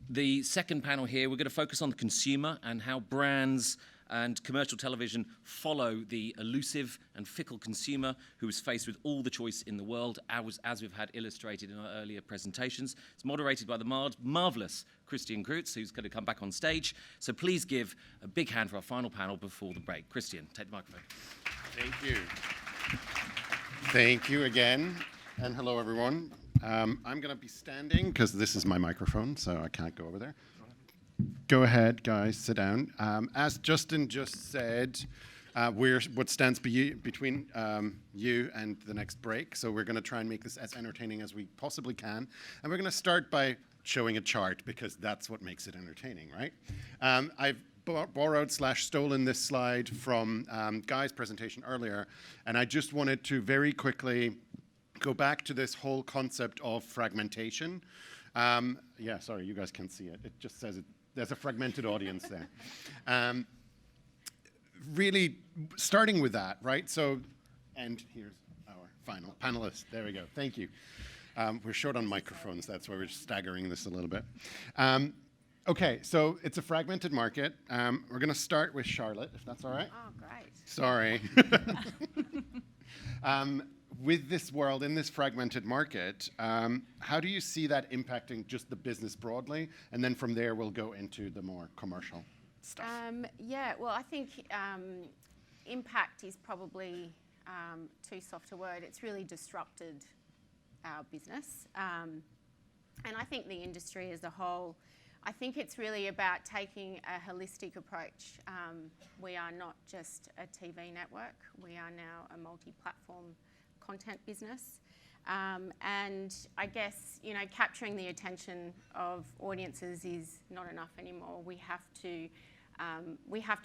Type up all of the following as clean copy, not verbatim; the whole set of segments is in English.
The second panel here, we're going to focus on the consumer and how brands and commercial television follow the elusive and fickle consumer who is faced with all the choice in the world, as we've had illustrated in our earlier presentations. It's moderated by the marvellous Christian Kurz, who's going to come back on stage. So please give a big hand for our final panel before the break. Christian, take the microphone. Thank you. Thank you again, and hello everyone. I'm going to be standing because this is my microphone, so I can't go over there. Go ahead, guys, sit down. As Justin just said, we're what stands between you and the next break, so we're going to try and make this as entertaining as we possibly can. And we're going to start by showing a chart, because that's what makes it entertaining, right? I've borrowed/stolen this slide from Guy's presentation earlier, and I just wanted to very quickly go back to this whole concept of fragmentation. Yeah, sorry, you guys can't see it. It just says there's a fragmented audience there. Really starting with that, right? So, and here's our final panelist. There we go. Thank you. We're short on microphones. That's why we're staggering this a little bit. Okay, so it's a fragmented market. We're going to start with Charlotte, if that's all right. Oh, great. Sorry. With this world, in this fragmented market, how do you see that impacting just the business broadly? And then from there, we'll go into the more commercial stuff. Yeah, well, I think impact is probably too soft a word. It's really disrupted our business. And I think the industry as a whole, I think it's really about taking a holistic approach. We are not just a TV network. We are now a multi-platform content business. And I guess, you know, capturing the attention of audiences is not enough anymore. We have to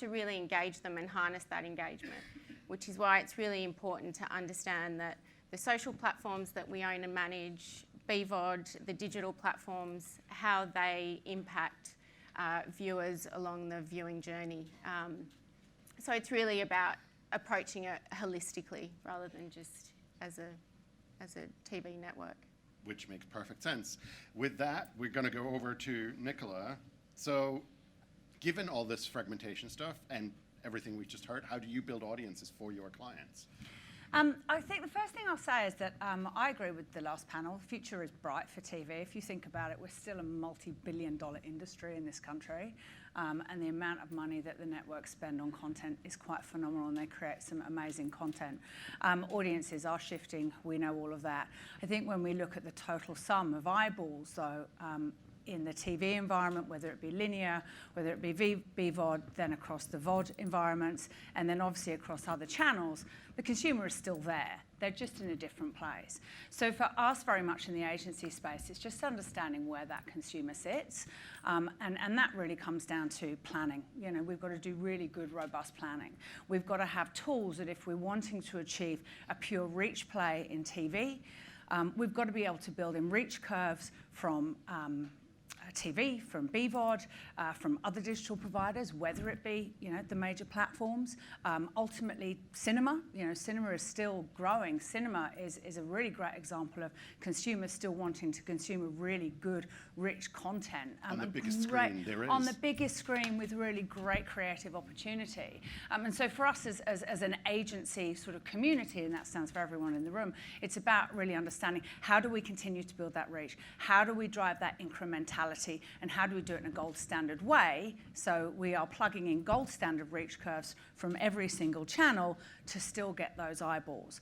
really engage them and harness that engagement, which is why it's really important to understand that the social platforms that we own and manage, BVOD, the digital platforms, how they impact viewers along the viewing journey. So it's really about approaching it holistically rather than just as a TV network. Which makes perfect sense. With that, we're going to go over to Nicola. So given all this fragmentation stuff and everything we just heard, how do you build audiences for your clients? I think the first thing I'll say is that I agree with the last panel. The future is bright for TV. If you think about it, we're still a multi-billion-dollar industry in this country, and the amount of money that the networks spend on content is quite phenomenal, and they create some amazing content. Audiences are shifting. We know all of that. I think when we look at the total sum of eyeballs, though, in the TV environment, whether it be linear, whether it be BVOD, then across the VOD environments, and then obviously across other channels, the consumer is still there. They're just in a different place. So for us, very much in the agency space, it's just understanding where that consumer sits, and that really comes down to planning. You know, we've got to do really good, robust planning. We've got to have tools that if we're wanting to achieve a pure reach play in TV, we've got to be able to build in reach curves from TV, from BVOD, from other digital providers, whether it be, you know, the major platforms. Ultimately, cinema, you know, cinema is still growing. Cinema is a really great example of consumers still wanting to consume a really good, rich content. On the biggest screen there is. On the biggest screen with really great creative opportunity. And so for us as an agency sort of community, and that stands for everyone in the room, it's about really understanding how do we continue to build that reach? How do we drive that incrementality? And how do we do it in a gold standard way? So we are plugging in gold standard reach curves from every single channel to still get those eyeballs.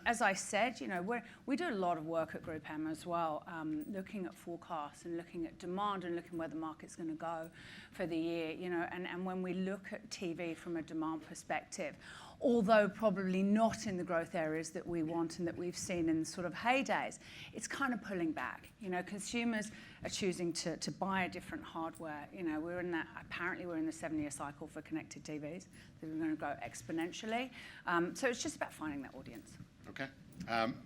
As I said, you know, we do a lot of work at GroupM as well, looking at forecasts and looking at demand and looking where the market's going to go for the year. You know, and when we look at TV from a demand perspective, although probably not in the growth areas that we want and that we've seen in sort of heydays, it's kind of pulling back. You know, consumers are choosing to buy a different hardware. You know, apparently we're in the 7-year cycle for connected TVs. They're going to grow exponentially. So it's just about finding that audience. Okay.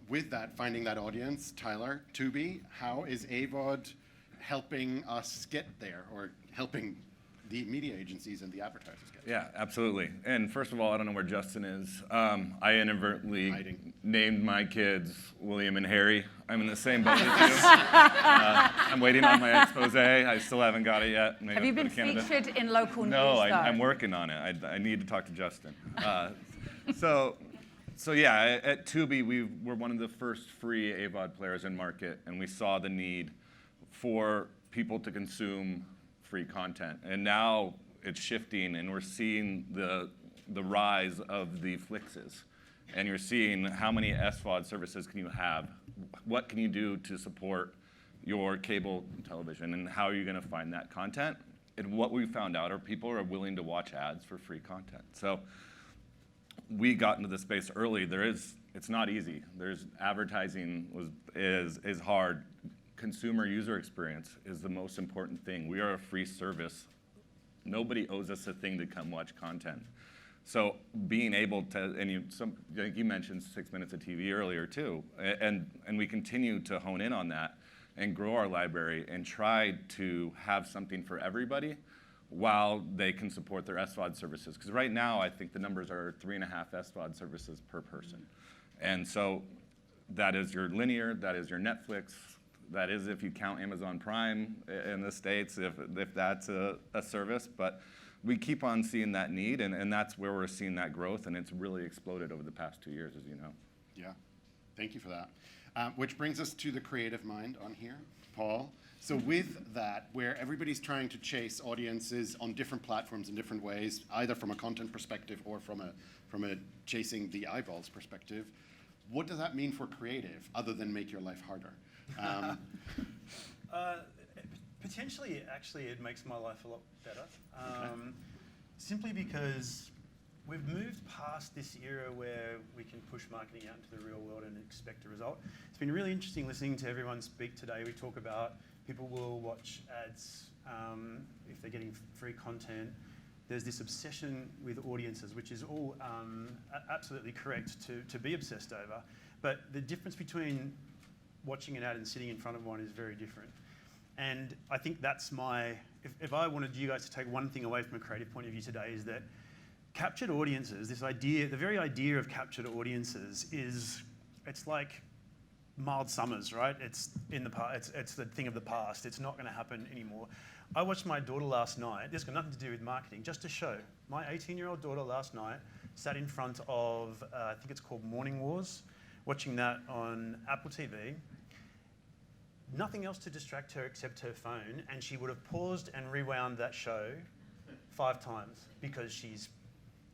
With that, finding that audience, Tyler, Tubi, how is AVOD helping us get there, or helping the media agencies and the advertisers get. Yeah, absolutely. And first of all, I don't know where Justin is. I inadvertently named my kids William and Harry. I'm in the same boat as you. I'm waiting on my expose. I still haven't got it yet. Maybe Have you I'll been go to Canada. featured in local news, No, though? I'm working on it. I need to talk to Justin. So yeah, at Tubi, we're one of the first free AVOD players in market, and we saw the need for people to consume free content. And now it's shifting, and we're seeing the rise of the Flixes. And you're seeing how many SVOD services can you have? What can you do to support your cable television, and how are you going to find that content? And what we found out are people are willing to watch ads for free content. So we got into the space early. It's not easy. Advertising is hard. Consumer user experience is the most important thing. We are a free service. Nobody owes us a thing to come watch content. So being able to, I think you mentioned 6 minutes of TV earlier too, and we continue to hone in on that and grow our library and try to have something for everybody while they can support their SVOD services. Because right now, I think the numbers are 3.5 SVOD services per person. And so that is your linear, that is your Netflix, that is if you count Amazon Prime in the States, if that's a service. But we keep on seeing that need, and that's where we're seeing that growth, and it's really exploded over the past 2 years, as you know. Yeah, thank you for that. Which brings us to the creative mind on here, Paul. So with that, where everybody's trying to chase audiences on different platforms in different ways, either from a content perspective or from a chasing the eyeballs perspective, what does that mean for creative, other than make your life harder? Potentially, actually, it makes my life a lot better. Simply because we've moved past this era where we can push marketing out into the real world and expect a result. It's been really interesting listening to everyone speak today. We talk about people will watch ads if they're getting free content. There's this obsession with audiences, which is all absolutely correct to be obsessed over. But the difference between watching an ad and sitting in front of one is very different. And I think that's if I wanted you guys to take one thing away from a creative point of view today, is that captured audiences, this idea, the very idea of captured audiences it's like mild summers, right? It's in the past. It's the thing of the past. It's not going to happen anymore. I watched my daughter last night. This has got nothing to do with marketing, just to show. My 18-year-old daughter last night sat in front of, I think it's called Morning Wars, watching that on Apple TV. Nothing else to distract her except her phone, and she would have paused and rewound that show 5 times because she's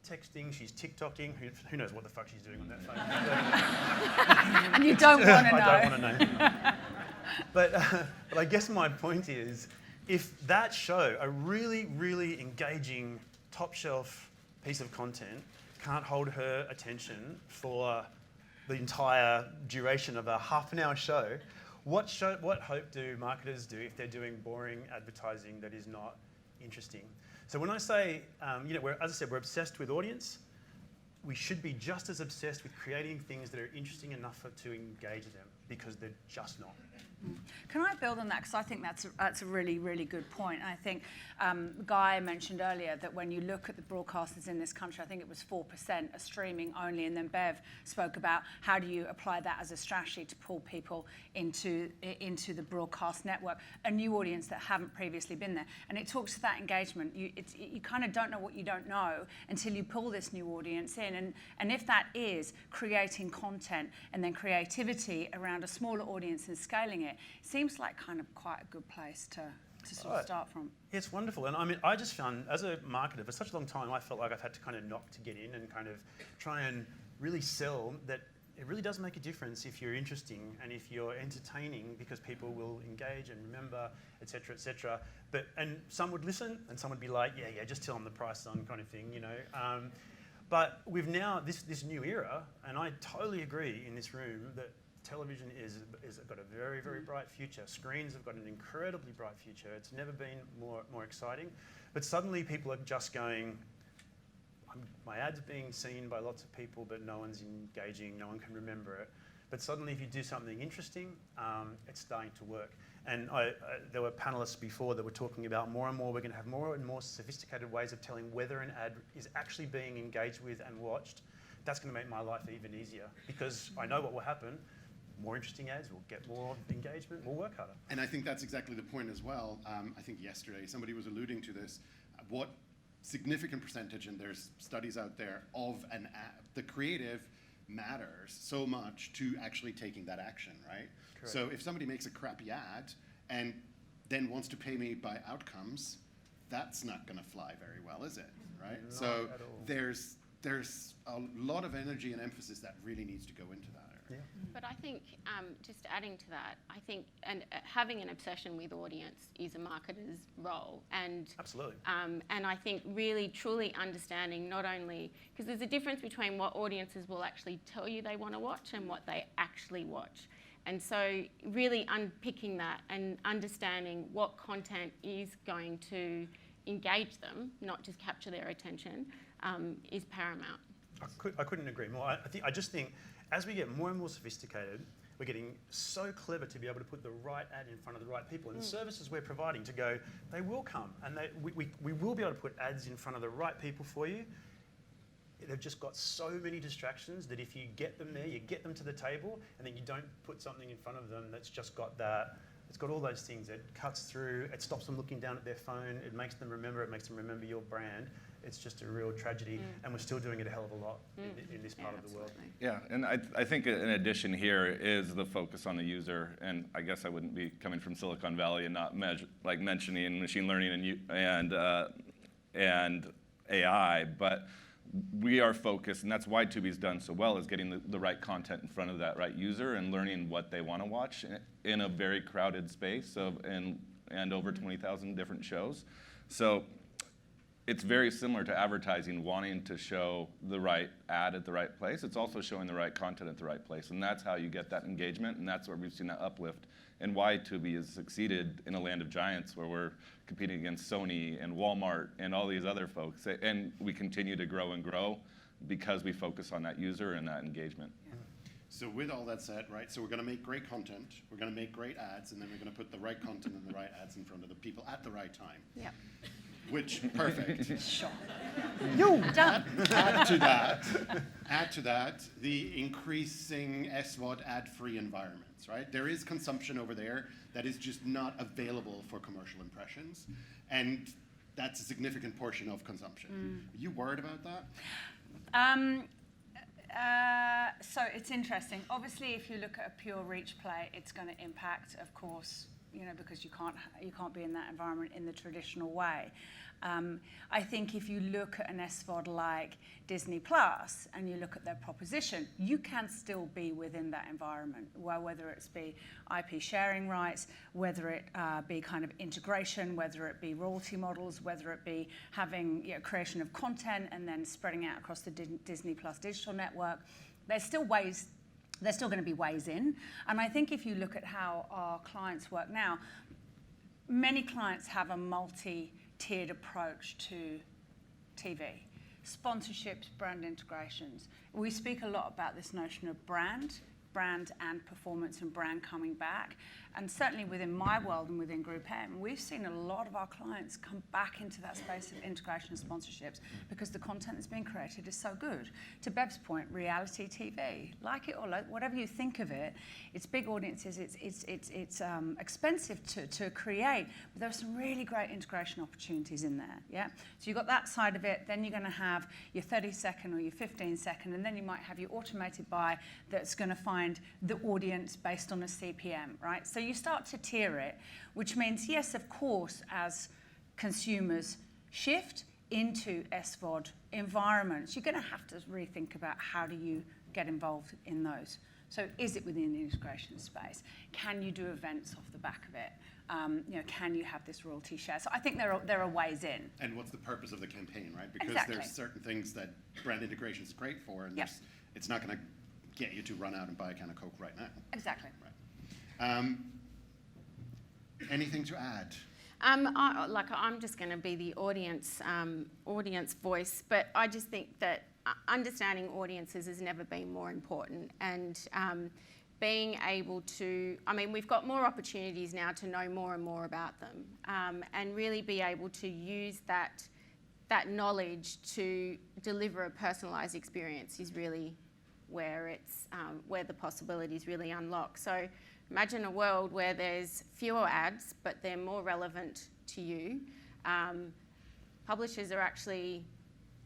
texting, she's TikToking, who knows what the fuck she's doing on that phone. And you don't want to know. I don't want to know. But I guess my point is, if that show, a really, really engaging, top shelf piece of content, can't hold her attention for the entire duration of a half-an-hour show, what hope do marketers do if they're doing boring advertising that is not interesting? So when I say, as I said, we're obsessed with audience, we should be just as obsessed with creating things that are interesting enough to engage them, because they're just not. Can I build on that? Because I think that's a really, really good point. And I think Guy mentioned earlier that when you look at the broadcasters in this country, I think it was 4% are streaming only. And then Bev spoke about how do you apply that as a strategy to pull people into the broadcast network, a new audience that haven't previously been there. And it talks to that engagement. You kind of don't know what you don't know until you pull this new audience in. And if that is creating content and then creativity around a smaller audience and scaling it, seems like kind of quite a good place to sort of start from. It's wonderful. And I mean, I just found, as a marketer, for such a long time, I felt like I've had to kind of knock to get in and kind of try and really sell that it really does make a difference if you're interesting and if you're entertaining, because people will engage and remember, et cetera, et cetera. And some would listen and some would be like, yeah, just tell them the price on kind of thing, you know. But we've now, this new era, and I totally agree in this room that television is got a very, very bright future. Screens have got an incredibly bright future. It's never been more exciting. But suddenly people are just going, my ad's being seen by lots of people, but no one's engaging, no one can remember it. But suddenly if you do something interesting, it's starting to work. And there were panelists before that were talking about more and more, we're going to have more and more sophisticated ways of telling whether an ad is actually being engaged with and watched. That's going to make my life even easier because I know what will happen. More interesting ads, we'll get more engagement, we'll work harder. And I think that's exactly the point as well. I think yesterday somebody was alluding to this. What significant percentage, and there's studies out there, of an ad, the creative matters so much to actually taking that action, right? Correct. So if somebody makes a crappy ad and then wants to pay me by outcomes, that's not going to fly very well, is it? Right? Not So at all. there's a lot of energy and emphasis that really needs to go into that area. Yeah. But I think, just adding to that, I think having an obsession with audience is a marketer's role. And Absolutely. and I think really, truly understanding not only, because there's a difference between what audiences will actually tell you they want to watch and what they actually watch. And so really unpicking that and understanding what content is going to engage them, not just capture their attention, is paramount. I couldn't agree more. I just think as we get more and more sophisticated, we're getting so clever to be able to put the right ad in front of the right people. And the services we're providing to go, they will come. And we will be able to put ads in front of the right people for you. They've just got so many distractions that if you get them there, you get them to the table, and then you don't put something in front of them that's just got that. It's got all those things. It cuts through, it stops them looking down at their phone, it makes them remember your brand. It's just a real tragedy, and we're still doing it a hell of a lot in this part of the world. Yeah, and I think in addition here is the focus on the user, and I guess I wouldn't be coming from Silicon Valley and not mentioning machine learning and AI, but we are focused, and that's why Tubi's done so well, is getting the right content in front of that right user and learning what they want to watch in a very crowded space and over 20,000 different shows. So it's very similar to advertising, wanting to show the right ad at the right place. It's also showing the right content at the right place, and that's how you get that engagement, and that's where we've seen that uplift, and why Tubi has succeeded in a land of giants where we're competing against Sony and Walmart and all these other folks, and we continue to grow and grow because we focus on that user and that engagement. So with all that said, right, so we're going to make great content, we're going to make great ads, and then we're going to put the right content and the right ads in front of the people at the right time. Yep. Which, perfect. Sure. Add to that, the increasing SVOD ad-free environments, right? There is consumption over there that is just not available for commercial impressions, and that's a significant portion of consumption. Are you worried about that? So it's interesting. Obviously, if you look at a pure reach play, it's going to impact, of course, because you can't be in that environment in the traditional way. I think if you look at an SVOD like Disney Plus and you look at their proposition, you can still be within that environment, whether it's be IP sharing rights, whether it be kind of integration, whether it be royalty models, whether it be having creation of content and then spreading out across the Disney Plus digital network. There's still going to be ways in. And I think if you look at how our clients work now, many clients have a multi-tiered approach to TV. Sponsorships, brand integrations. We speak a lot about this notion of brand and performance and brand coming back. And certainly within my world and within GroupM, we've seen a lot of our clients come back into that space of integration and sponsorships because the content that's being created is so good. To Bev's point, reality TV, like it or whatever you think of it, it's big audiences, it's expensive to create, but there are some really great integration opportunities in there, yeah? So you've got that side of it, then you're going to have your 30-second or your 15-second, and then you might have your automated buy that's going to find the audience based on a CPM, right? So you start to tier it, which means, yes, of course, as consumers shift into SVOD environments, you're going to have to rethink about how do you get involved in those. So is it within the integration space? Can you do events off the back of it? Can you have this royalty share? So I think there are ways in. And what's the purpose of the campaign, right? Because Exactly. there's certain things that brand integration is great for, and Yep. it's not going to get you to run out and buy a can of Coke right now. Exactly. Right. Anything to add? I'm just going to be the audience voice, but I just think that understanding audiences has never been more important, and being able to, I mean, we've got more opportunities now to know more and more about them, and really be able to use that knowledge to deliver a personalised experience is really where it's where the possibilities really unlock. So imagine a world where there's fewer ads, but they're more relevant to you. Publishers are actually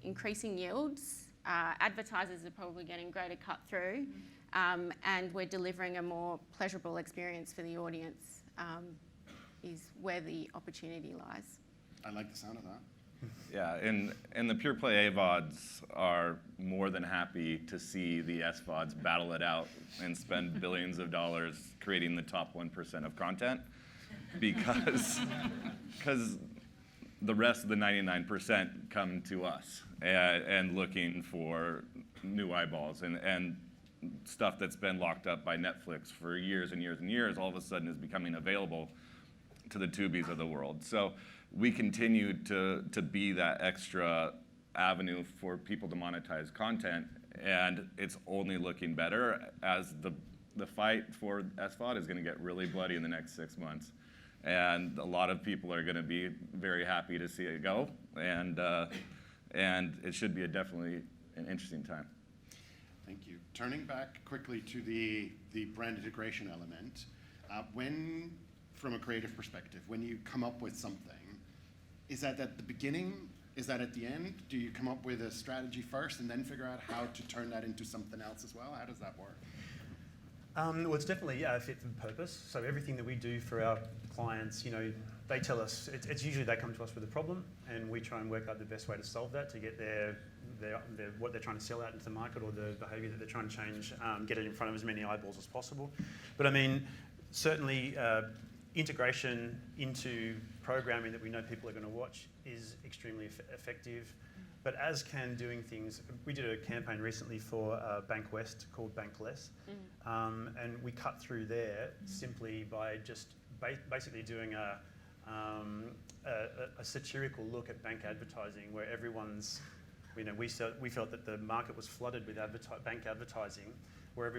increasing yields. Advertisers are probably getting greater cut through. And we're delivering a more pleasurable experience for the audience, is where the opportunity lies. I like the sound of that. Yeah, and the Pureplay AVODs are more than happy to see the SVODs battle it out and spend billions of dollars creating the top 1% of content, because the rest of the 99% come to us and looking for new eyeballs, and stuff that's been locked up by Netflix for years and years and years all of a sudden is becoming available to the Tubies of the world. So we continue to be that extra avenue for people to monetize content, and it's only looking better as the fight for SVOD is going to get really bloody in the next 6 months. And a lot of people are going to be very happy to see it go, and it should be definitely an interesting time. Thank you. Turning back quickly to the brand integration element, when, from a creative perspective, when you come up with something, is that at the beginning? Is that at the end? Do you come up with a strategy first and then figure out how to turn that into something else as well? How does that work? Well, it's definitely a fit for purpose. So everything that we do for our clients, you know, they tell us, it's usually they come to us with a problem, and we try and work out the best way to solve that to get what they're trying to sell out into the market, or the behaviour that they're trying to change, get it in front of as many eyeballs as possible. But I mean, certainly integration into programming that we know people are going to watch is extremely effective. But as can doing things, we did a campaign recently for Bank West called Bank Less, and we cut through there simply by just basically doing a satirical look at bank advertising, where everyone's, you know, we felt that the market was flooded with bank advertising, where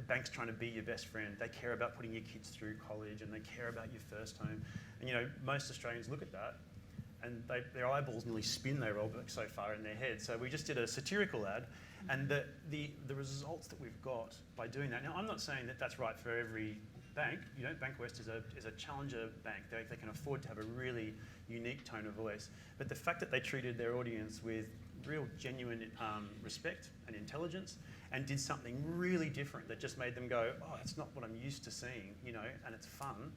bank's trying to be your best friend. They care about putting your kids through college, and they care about your first home. And you know, most Australians look at that, and their eyeballs nearly spin, they roll back so far in their head. So we just did a satirical ad, and the results that we've got by doing that. Now, I'm not saying that that's right for every bank. You know, Bank West is a challenger bank. They can afford to have a really unique tone of voice. But the fact that they treated their audience with real genuine respect and intelligence, and did something really different that just made them go, oh, that's not what I'm used to seeing, you know, and it's fun.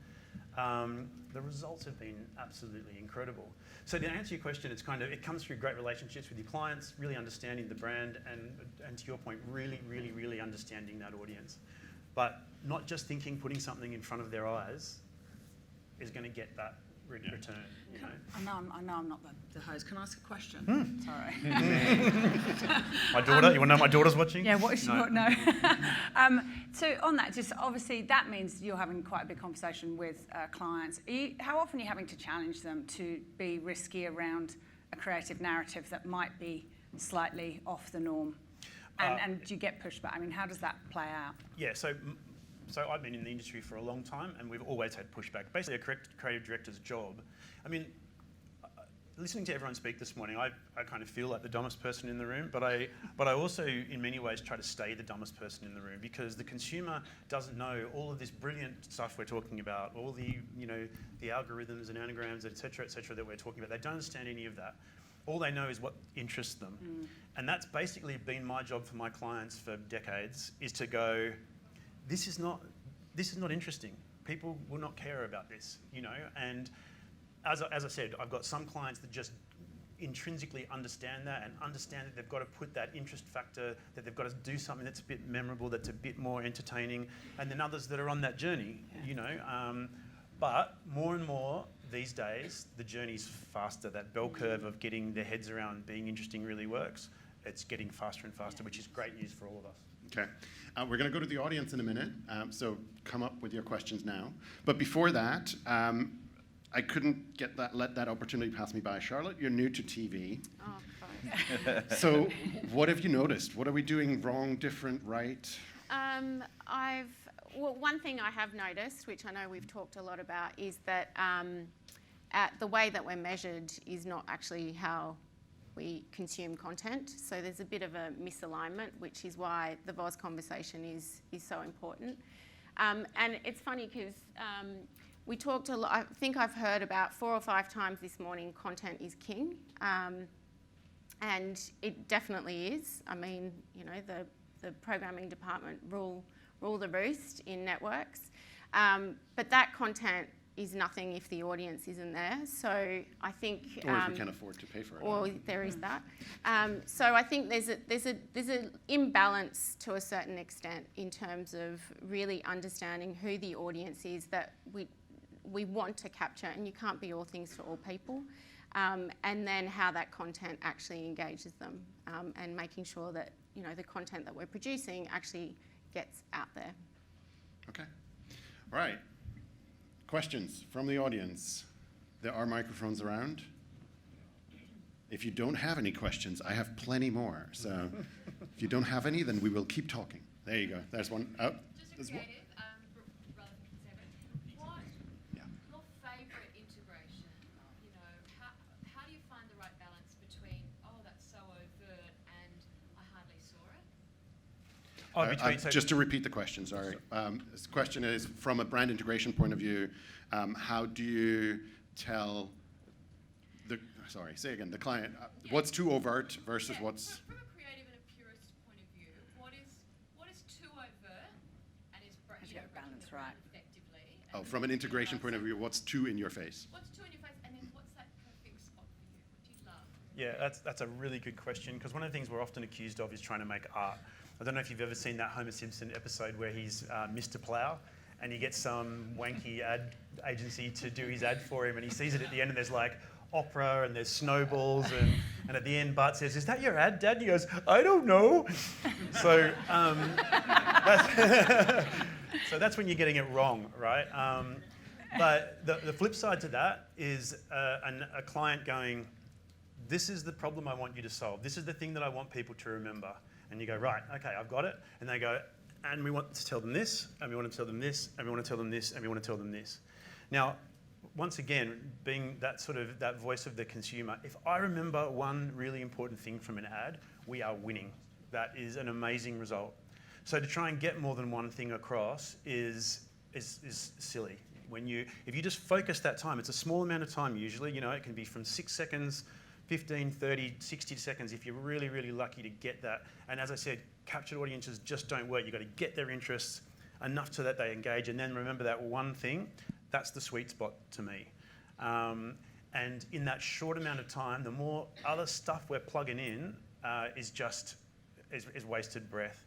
The results have been absolutely incredible. So to answer your question, it comes through great relationships with your clients, really understanding the brand, and to your point, really, really, really understanding that audience. But not just thinking putting something in front of their eyes is going to get that return. You know? I know I'm not the host. Can I ask a question? Sorry. My daughter, you want to know my daughter's watching? Yeah, what is she? No. So on that, just obviously that means you're having quite a big conversation with clients. How often are you having to challenge them to be risky around a creative narrative that might be slightly off the norm? And do you get pushback? I mean, how does that play out? Yeah, so I've been in the industry for a long time, and we've always had pushback. Basically, a creative director's job. I mean, listening to everyone speak this morning, I kind of feel like the dumbest person in the room, but I also, in many ways, try to stay the dumbest person in the room, because the consumer doesn't know all of this brilliant stuff we're talking about, all the, you know, the algorithms and anagrams, et cetera, that we're talking about. They don't understand any of that. All they know is what interests them. And that's basically been my job for my clients for decades, is to go, this is not interesting. People will not care about this, you know. And as I said, I've got some clients that just intrinsically understand that, and understand that they've got to put that interest factor, that they've got to do something that's a bit memorable, that's a bit more entertaining, and then others that are on that journey, you know. But more and more these days, the journey's faster. That bell curve of getting their heads around being interesting really works. It's getting faster and faster, which is great news for all of us. Okay. We're going to go to the audience in a minute, so come up with your questions now. But before that, I couldn't let that opportunity pass me by. Charlotte, you're new to TV. Oh, God. So what have you noticed? What are we doing wrong, different, right? Well, one thing I have noticed, which I know we've talked a lot about, is that the way that we're measured is not actually how we consume content. So there's a bit of a misalignment, which is why the VOZ conversation is so important. And it's funny because we talked a lot. I think I've heard about 4 or 5 times this morning, content is king. And it definitely is. I mean, you know, the programming department rule the roost in networks. But that content is nothing if the audience isn't there. So I think... Or if we can't afford to pay for it. Or there is that. So I think there's an imbalance to a certain extent in terms of really understanding who the audience is that we want to capture, and you can't be all things to all people. And then how that content actually engages them, and making sure that, you know, the content that we're producing actually gets out there. Okay. All right. Questions from the audience? There are microphones around. If you don't have any questions, I have plenty more. So if you don't have any, then we will keep talking. There you go. There's one. Oh, there's one. Rather than conservative, what your favourite integration? You know, how do you find the right balance between, oh, that's so overt and I hardly saw it? Just to repeat the question, sorry. This question is, from a brand integration point of view, how do you tell the, sorry, say again, the client, what's too overt versus what's... From a creative and a purist point of view, what is too overt and is balance right effectively? Oh, from an integration point of view, what's too in your face? What's too in your face, and then what's that perfect spot for you? What do you love? Yeah, that's a really good question, because one of the things we're often accused of is trying to make art. I don't know if you've ever seen that Homer Simpson episode where he's Mr. Plow, and he gets some wanky ad agency to do his ad for him, and he sees it at the end, and there's like opera and there's snowballs, and at the end Bart says, "Is that your ad, Dad?" And he goes, "I don't know." So that's when you're getting it wrong, right? But the flip side to that is a client going, "This is the problem I want you to solve. This is the thing that I want people to remember." And you go, "Right, okay, I've got it." And they go, "And we want to tell them this, and we want to tell them this, and we want to tell them this, and we want to tell them this." Now, once again, being that voice of the consumer, if I remember one really important thing from an ad, we are winning. That is an amazing result. So to try and get more than one thing across is silly. If you just focus that time, it's a small amount of time usually. You know, it can be from 6 seconds, 15, 30, 60 seconds if you're really, really lucky to get that. And as I said, captured audiences just don't work. You've got to get their interests enough so that they engage, and then remember that one thing. That's the sweet spot to me. And in that short amount of time, the more other stuff we're plugging in is wasted breath.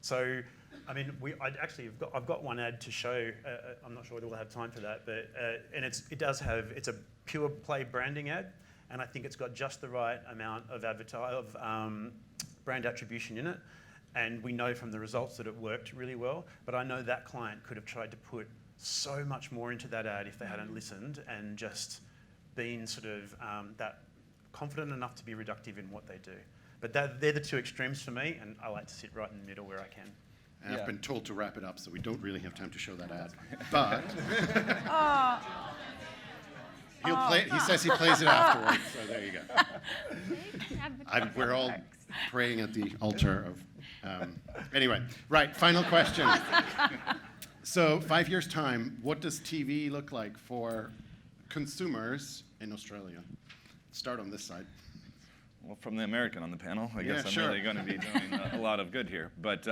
So, I mean, I've got one ad to show. I'm not sure whether we'll have time for that, but and it's a Pureplay branding ad. And I think it's got just the right amount of brand attribution in it. And we know from the results that it worked really well. But I know that client could have tried to put so much more into that ad if they hadn't listened and just been that confident enough to be reductive in what they do. But they're the two extremes for me, and I like to sit right in the middle where I can. And I've been told to wrap it up, so we don't really have time to show that ad. But... He says he plays it afterwards, so there you go. We're all praying at the altar of... anyway, right, final question. So 5 years' time, what does TV look like for consumers in Australia? Start on this side. Well, from the American on the panel, I guess I'm sure. really going to be doing a lot of good here. But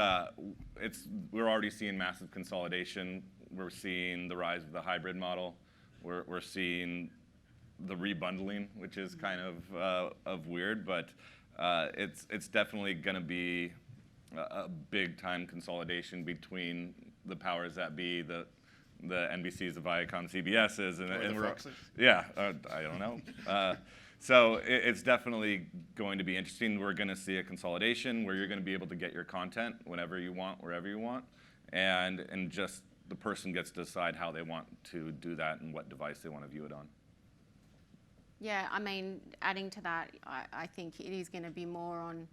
we're already seeing massive consolidation. We're seeing the rise of the hybrid model. We're seeing the rebundling, which is kind of weird, but it's definitely going to be a big time consolidation between the powers that be, the NBCs, the ViacomCBSs, and the Foxes. Yeah, I don't know. So it's definitely going to be interesting. We're going to see a consolidation where you're going to be able to get your content whenever you want, wherever you want, and just the person gets to decide how they want to do that and what device they want to view it on. Yeah, I mean, adding to that, I think it is going to be more on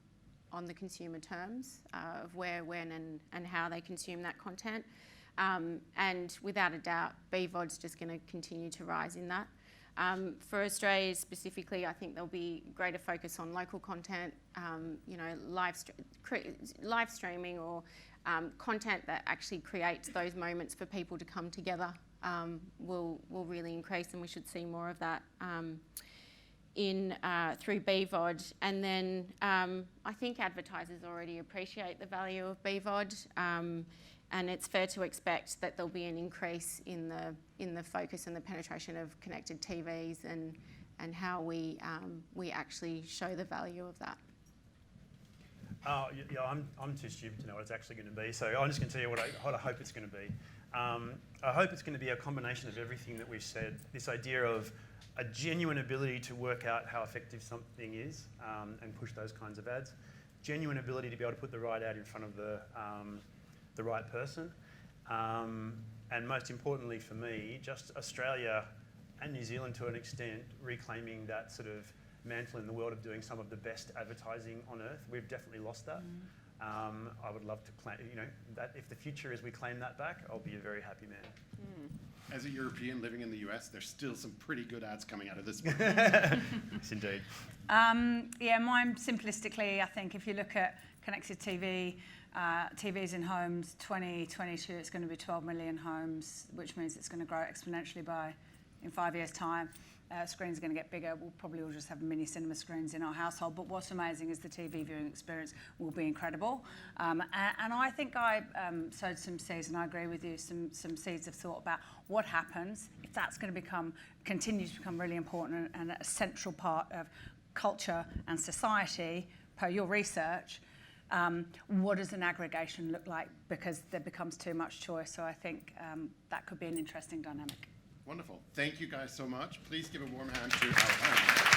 the consumer terms of where, when, and how they consume that content. And without a doubt, BVOD's just going to continue to rise in that. For Australia specifically, I think there'll be greater focus on local content, you know, live streaming or content that actually creates those moments for people to come together will really increase, and we should see more of that through BVOD. And then I think advertisers already appreciate the value of BVOD, and it's fair to expect that there'll be an increase in the focus and the penetration of connected TVs and how we actually show the value of that. Yeah, I'm too stupid to know what it's actually going to be, so I'm just going to tell you what I hope it's going to be. I hope it's going to be a combination of everything that we've said. This idea of a genuine ability to work out how effective something is and push those kinds of ads. Genuine ability to be able to put the right ad in front of the right person. And most importantly for me, just Australia and New Zealand to an extent reclaiming that sort of mantle in the world of doing some of the best advertising on earth. We've definitely lost that. I would love to claim, you know, that if the future is we claim that back, I'll be a very happy man. As a European living in the US, there's still some pretty good ads coming out of this one. Yes, indeed. Yeah, mine simplistically, I think if you look at connected TV, TVs in homes, 2022, it's going to be 12 million homes, which means it's going to grow exponentially in 5 years' time. Screens are going to get bigger. We'll probably all just have mini cinema screens in our household. But what's amazing is the TV viewing experience will be incredible. And I think I sowed some seeds, and I agree with you, some seeds of thought about what happens if that's going to continue to become really important and a central part of culture and society, per your research. What does an aggregation look like? Because there becomes too much choice. So I think that could be an interesting dynamic. Wonderful. Thank you guys so much. Please give a warm hand to our panel.